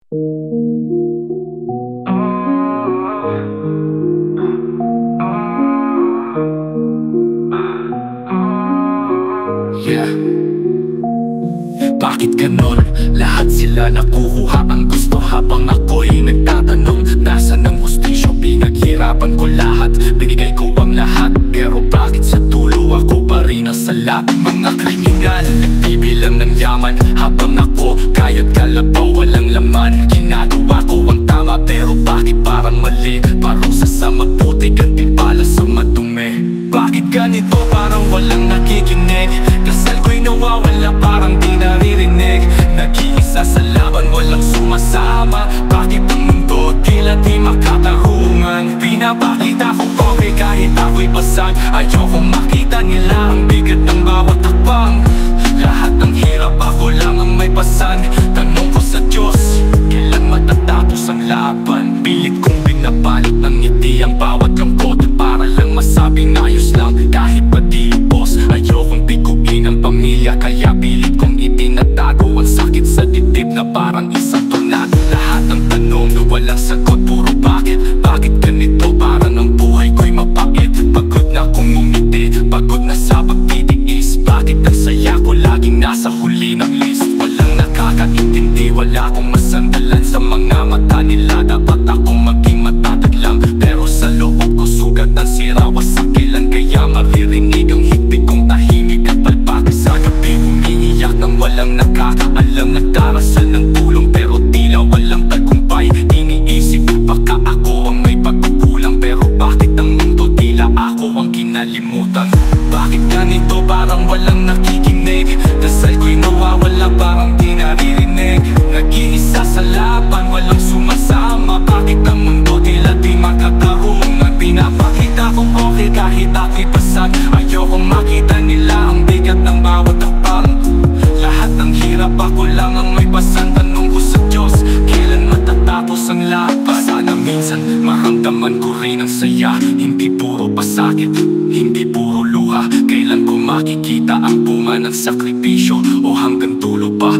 Yeah. Bakit ganon? Lahat sila nakukuha ang gusto habang ako'y nagtatanong, nasaan ang hustisyo? Pinaghirapan ko lahat, binigay ko ang lahat, pero bakit sa dulo ako pa rin nasalat? Mga kriminal, nagbibilang ng yaman habang ako kaya't kalabaw walang laman. Ginagawa ko ang tama pero bakit parang mali? Parusa sa maputi, gantimpala sa madumi. Bakit ganito? Parang walang nakikinig. Dasal ko'y nawawala, parang di naririnig. Nag-iisa sa laban, walang sumasama. Bakit ang mundo tila di makatarungan? Pinapakita ko okay kahit ako'y basag. Ayokong makita nila ang bigat ng bawat hakbang. Lahat ng hirap ako lang ang may pasan. Tanong ko sa Diyos, kailan matatapos ang laban? Pilit kong binabalot ng ngiti ang bawat lungkot para lang masabing ayos lang kahit patipos. Ayokong biguin ang pamilya kaya pilit kong itinatago ang sakit sa dibdib na parang isang tunad. Lahat ng tanong walang sagot, puro bakit. Bakit ganito? Parang ang buhay ko'y mapait. Pagod na kong umiti, pagod na sa pagtitiis. Bakit ang saya ko laging nasa huli ng list? Walang nakakaintindi, wala akong masandalan sa mga mata nila. Dapat akong maging matatag lang, pero sa loob ko sugat ang sira. Wasakilan kaya maririnig ang higpit kong tahimik at palpake sa gabi. Umiiyak nang walang nakakaalam, nagdarasal ng tulong pero tila walang tagumpay. Iniisip baka ako ang may pagkukulang, pero bakit ang mundo tila ako ang kinalimutan? Bakit ganito? Parang walang nakikinig. Dasal ko'y nawawala, parang di naririnig. Nag-iisa sa laban, walang sumasama. Bakit ang mundo tila di makatarungan? Pinapakita kong okay kahit ako'y pasag. Ayokong makita nila ang bigat ng bawat hakbang. Lahat ng hirap ako lang ang may pasan. Tanong ko sa Diyos, kailan matatapos ang laban? Sana minsan maramdaman ko rin ang saya. Hindi puro pasakit, hindi puro luha. Kailan ko makikita ang bunga ng sakripisyo? O hanggang dulo pa